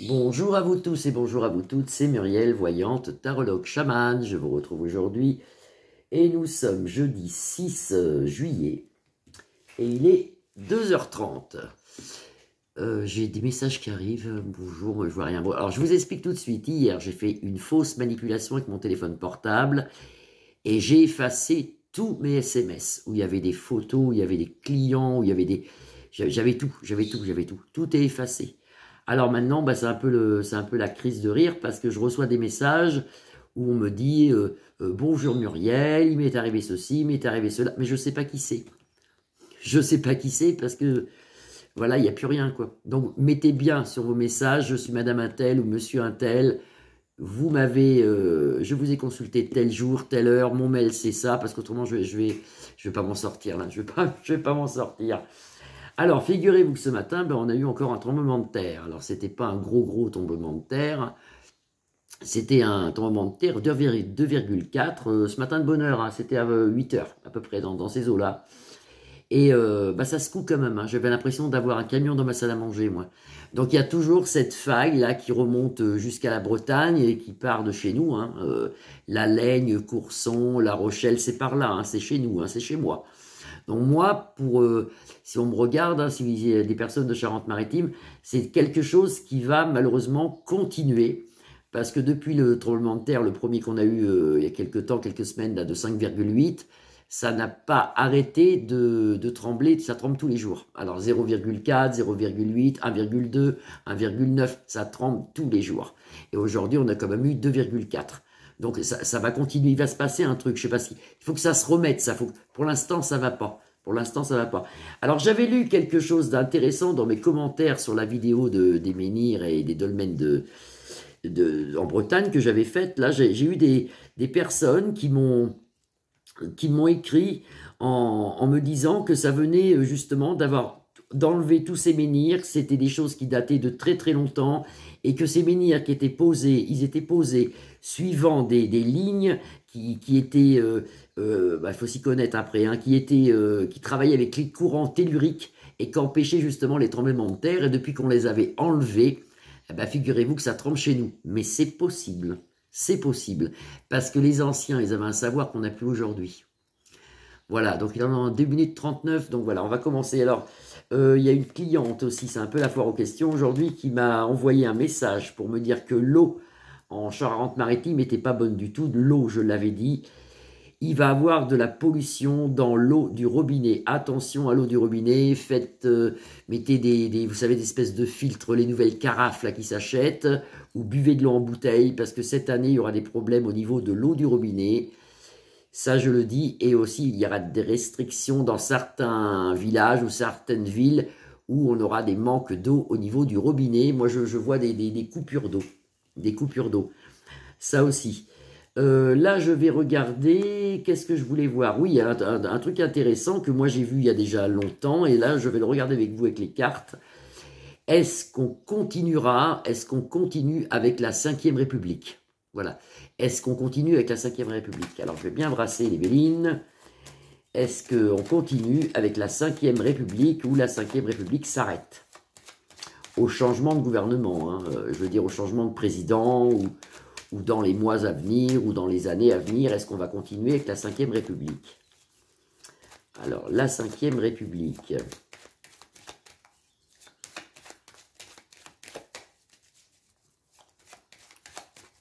Bonjour à vous tous et bonjour à vous toutes, c'est Muriel, voyante, tarologue, chamane. Je vous retrouve aujourd'hui et nous sommes jeudi 6 juillet et il est 2h30. J'ai des messages qui arrivent, bonjour, moi je vois rien. Bon, alors je vous explique tout de suite, hier j'ai fait une fausse manipulation avec mon téléphone portable et j'ai effacé tous mes SMS où il y avait des photos, où il y avait des clients, où il y avait des... J'avais tout, tout est effacé. Alors maintenant, bah, c'est un peu la crise de rire parce que je reçois des messages où on me dit bonjour Muriel, il m'est arrivé ceci, il m'est arrivé cela, mais je ne sais pas qui c'est. Je ne sais pas qui c'est parce que voilà, il n'y a plus rien quoi. Donc mettez bien sur vos messages, je suis Madame Untel ou Monsieur Untel. Je vous ai consulté tel jour, telle heure, mon mail c'est ça, parce qu'autrement je vais pas m'en sortir là, je vais pas m'en sortir. Alors, figurez-vous que ce matin, ben, on a eu encore un tremblement de terre. Alors, c'était pas un gros tremblement de terre. C'était un tremblement de terre 2,4. Ce matin de bonne heure, hein, c'était à 8 heures à peu près dans ces eaux-là. Et bah, ça secoue quand même. Hein. J'avais l'impression d'avoir un camion dans ma salle à manger, moi. Donc il y a toujours cette faille là qui remonte jusqu'à la Bretagne et qui part de chez nous. Hein. La Laigne, Courson, La Rochelle, c'est par là. Hein. C'est chez nous, hein. C'est chez moi. Donc moi, si on me regarde, hein, si vous avez des personnes de Charente-Maritime, c'est quelque chose qui va malheureusement continuer. Parce que depuis le tremblement de terre, le premier qu'on a eu il y a quelques temps, quelques semaines, là, de 5,8, ça n'a pas arrêté de trembler, ça tremble tous les jours. Alors 0,4, 0,8, 1,2, 1,9, ça tremble tous les jours. Et aujourd'hui, on a quand même eu 2,4. Donc ça va continuer, il va se passer un truc, je sais pas si... Il faut que ça se remette, ça. Pour l'instant, ça va pas. Pour l'instant, ça va pas. Alors j'avais lu quelque chose d'intéressant dans mes commentaires sur la vidéo des menhirs et des dolmens en Bretagne que j'avais faite. Là, j'ai eu des personnes qui m'ont écrit en me disant que ça venait justement d'enlever tous ces menhirs, c'était des choses qui dataient de très longtemps, et que ces menhirs qui étaient posés, ils étaient posés suivant des lignes qui étaient, bah, faut s'y connaître après, hein, qui travaillaient avec les courants telluriques et qui empêchaient justement les tremblements de terre, et depuis qu'on les avait enlevés, eh ben, figurez-vous que ça tremble chez nous. Mais c'est possible, parce que les anciens, ils avaient un savoir qu'on n'a plus aujourd'hui. Voilà, donc il en a 2 minutes 39, donc voilà, on va commencer. Alors, il y a une cliente aussi, c'est un peu la foire aux questions aujourd'hui, qui m'a envoyé un message pour me dire que l'eau en Charente-Maritime n'était pas bonne du tout. L'eau, je l'avais dit, il va avoir de la pollution dans l'eau du robinet. Attention à l'eau du robinet, mettez vous savez, des espèces de filtres, les nouvelles carafes là qui s'achètent, ou buvez de l'eau en bouteille, parce que cette année, il y aura des problèmes au niveau de l'eau du robinet. Ça, je le dis, et aussi, il y aura des restrictions dans certains villages ou certaines villes où on aura des manques d'eau au niveau du robinet. Moi, je vois des coupures d'eau. Des coupures d'eau. Ça aussi. Là, je vais regarder. Qu'est-ce que je voulais voir? Oui, il y a un truc intéressant que moi j'ai vu il y a déjà longtemps, et là, je vais le regarder avec vous avec les cartes. Est-ce qu'on continue avec la 5e République? Voilà. Est-ce qu'on continue avec la 5e République? Alors, je vais bien brasser les vélines. Est-ce qu'on continue avec la 5e République ou la 5e République s'arrête? Au changement de gouvernement, hein, je veux dire au changement de président, ou dans les mois à venir, ou dans les années à venir, est-ce qu'on va continuer avec la 5e République? Alors, la 5e République...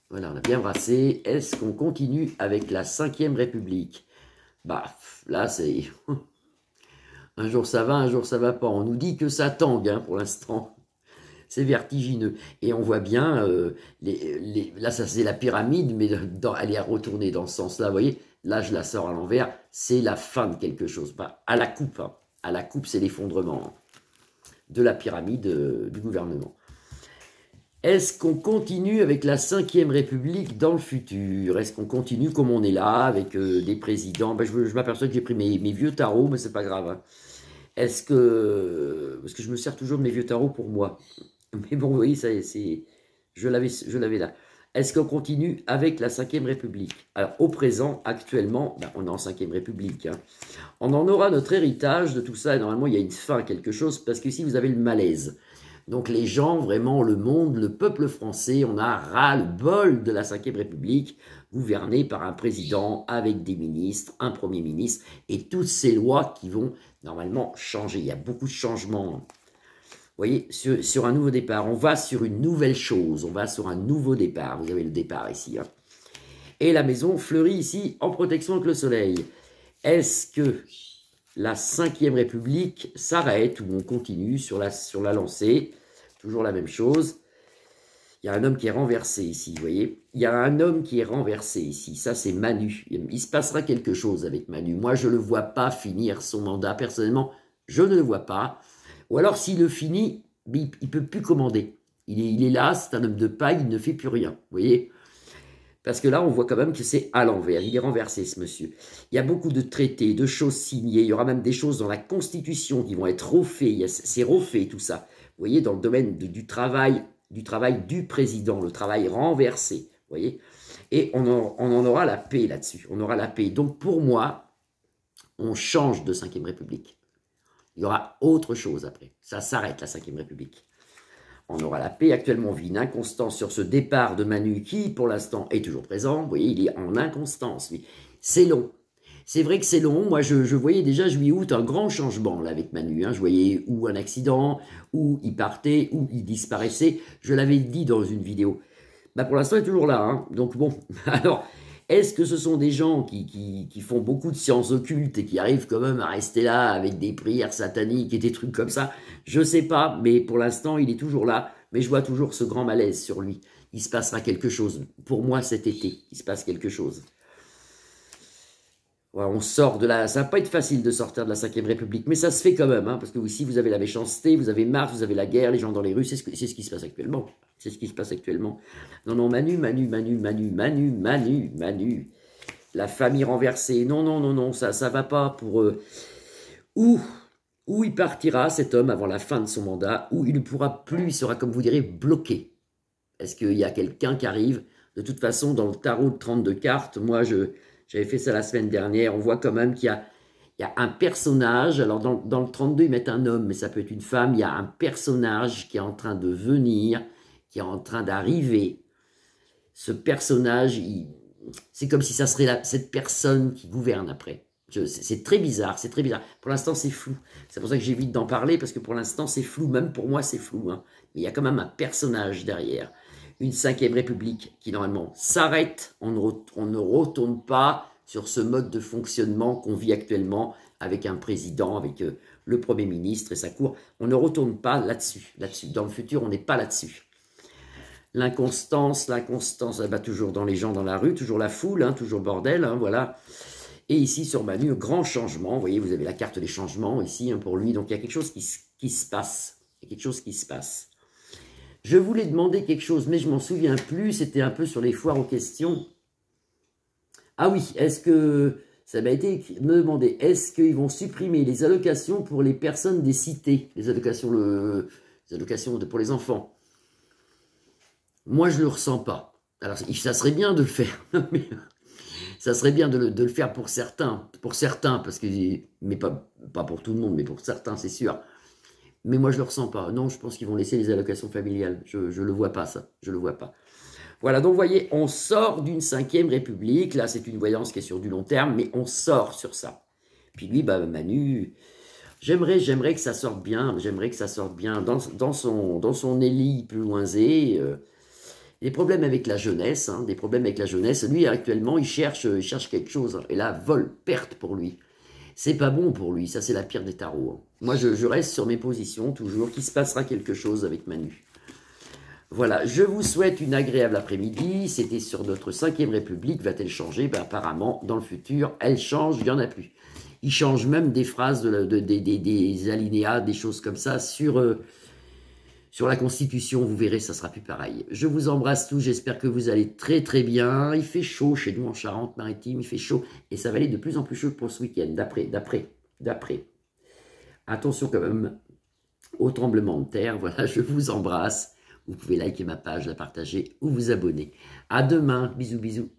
Voilà, on a bien brassé. Est-ce qu'on continue avec la 5e République? Bah, là, c'est... un jour ça va, un jour ça va pas. On nous dit que ça tangue, hein, pour l'instant. C'est vertigineux. Et on voit bien, là, ça c'est la pyramide, mais elle est retournée dans ce sens-là, vous voyez. Là, je la sors à l'envers. C'est la fin de quelque chose. Pas à la coupe, hein. À la coupe, c'est l'effondrement de la pyramide du gouvernement. Est-ce qu'on continue avec la 5e République dans le futur? Est-ce qu'on continue comme on est là, avec des présidents? Ben, je m'aperçois que j'ai pris mes vieux tarots, mais c'est pas grave. Hein. Est-ce que... Parce que je me sers toujours de mes vieux tarots pour moi. Mais bon, vous voyez, je l'avais là. Est-ce qu'on continue avec la 5e République? Alors, au présent, actuellement, ben, on est en 5e République. Hein. On en aura notre héritage de tout ça, et normalement, il y a une fin, quelque chose, parce qu'ici, vous avez le malaise. Donc les gens, vraiment, le monde, le peuple français, on a ras-le-bol de la Ve République, gouvernée par un président avec des ministres, un Premier ministre, et toutes ces lois qui vont normalement changer. Il y a beaucoup de changements. Vous voyez, sur un nouveau départ, on va sur une nouvelle chose, on va sur un nouveau départ. Vous avez le départ ici. Hein. Et la maison fleurit ici en protection avec le soleil. Est-ce que la Ve République s'arrête ou on continue sur la lancée? Toujours la même chose. Il y a un homme qui est renversé ici, vous voyez. Il y a un homme qui est renversé ici. Ça, c'est Manu. Il se passera quelque chose avec Manu. Moi, je ne le vois pas finir son mandat. Personnellement, je ne le vois pas. Ou alors, s'il le finit, il ne peut plus commander. Il est là, c'est un homme de paille, il ne fait plus rien. Vous voyez? Parce que là, on voit quand même que c'est à l'envers. Il est renversé, ce monsieur. Il y a beaucoup de traités, de choses signées. Il y aura même des choses dans la Constitution qui vont être refaites. C'est refait, tout ça. Vous voyez, dans le domaine du travail du président, le travail renversé. Vous voyez? Et on en aura la paix là-dessus. On aura la paix. Donc, pour moi, on change de Ve République. Il y aura autre chose après. Ça s'arrête, la Ve République. On aura la paix. Actuellement, on vit une inconstance sur ce départ de Manu qui, pour l'instant, est toujours présent. Vous voyez, il est en inconstance, lui. C'est long. C'est vrai que c'est long. Moi, je voyais déjà juillet-août un grand changement là, avec Manu. Hein. Je voyais ou un accident, ou il partait, ou il disparaissait. Je l'avais dit dans une vidéo. Bah, pour l'instant, il est toujours là. Hein. Donc bon, alors, est-ce que ce sont des gens qui font beaucoup de sciences occultes et qui arrivent quand même à rester là avec des prières sataniques et des trucs comme ça? Je ne sais pas, mais pour l'instant, il est toujours là. Mais je vois toujours ce grand malaise sur lui. Il se passera quelque chose. Pour moi, cet été, il se passe quelque chose. Voilà, on sort de la... Ça va pas être facile de sortir de la Ve République, mais ça se fait quand même, hein, parce que ici, vous avez la méchanceté, vous avez Mars, vous avez la guerre, les gens dans les rues, c'est ce qui se passe actuellement. C'est ce qui se passe actuellement. Non, non, Manu. La famille renversée. Non, non, non, non, ça va pas pour... Où il partira, cet homme, avant la fin de son mandat, où il ne pourra plus, il sera, comme vous direz, bloqué. Est-ce qu'il y a quelqu'un qui arrive? De toute façon, dans le tarot de 32 cartes, moi, j'avais fait ça la semaine dernière, on voit quand même qu'il y a un personnage, alors dans le 32, ils mettent un homme, mais ça peut être une femme, il y a un personnage qui est en train de venir, qui est en train d'arriver. Ce personnage, c'est comme si ça serait cette personne qui gouverne après. C'est très bizarre, c'est très bizarre. Pour l'instant, c'est flou. C'est pour ça que j'évite d'en parler, parce que pour l'instant, c'est flou. Même pour moi, c'est flou. Hein. Mais il y a quand même un personnage derrière. Une Ve République qui, normalement, s'arrête. On ne retourne pas sur ce mode de fonctionnement qu'on vit actuellement avec un président, avec le Premier ministre et sa cour. On ne retourne pas là-dessus. Dans le futur, on n'est pas là-dessus. L'inconstance, elle va toujours dans les gens dans la rue, toujours la foule, hein, toujours le bordel, hein, voilà. Et ici, sur Manu, grand changement. Vous voyez, vous avez la carte des changements ici hein, pour lui. Donc, il y a quelque chose qui se passe. Il y a quelque chose qui se passe. Je voulais demander quelque chose, mais je ne m'en souviens plus. C'était un peu sur les foires aux questions. Ah oui, est-ce que... Ça m'a été me demander, est-ce qu'ils vont supprimer les allocations pour les personnes des cités? Les allocations pour les enfants. Moi, je ne le ressens pas. Alors, ça serait bien de le faire. Mais... Ça serait bien de le faire pour certains, parce que, mais pas pour tout le monde, mais pour certains, c'est sûr. Mais moi, je ne le ressens pas. Non, je pense qu'ils vont laisser les allocations familiales. Je ne le vois pas, ça. Je ne le vois pas. Voilà, donc vous voyez, on sort d'une Ve République. Là, c'est une voyance qui est sur du long terme, mais on sort sur ça. Puis lui, bah, Manu, j'aimerais que ça sorte bien. J'aimerais que ça sorte bien dans son Élie plus loinzé. Des problèmes avec la jeunesse, hein, des problèmes avec la jeunesse. Lui, actuellement, il cherche quelque chose. Hein, et là, vol, perte pour lui. C'est pas bon pour lui. Ça, c'est la pire des tarots. Hein. Moi, je reste sur mes positions, toujours, qu'il se passera quelque chose avec Manu. Voilà, je vous souhaite une agréable après-midi. C'était sur notre Ve République. Va-t-elle changer? Ben, apparemment, dans le futur, elle change, il n'y en a plus. Il change même des phrases, des alinéas, des choses comme ça sur la Constitution, vous verrez, ça sera plus pareil. Je vous embrasse tous, j'espère que vous allez très très bien. Il fait chaud chez nous en Charente-Maritime, il fait chaud. Et ça va aller de plus en plus chaud pour ce week-end, d'après. Attention quand même au tremblement de terre. Voilà, je vous embrasse. Vous pouvez liker ma page, la partager ou vous abonner. À demain, bisous bisous.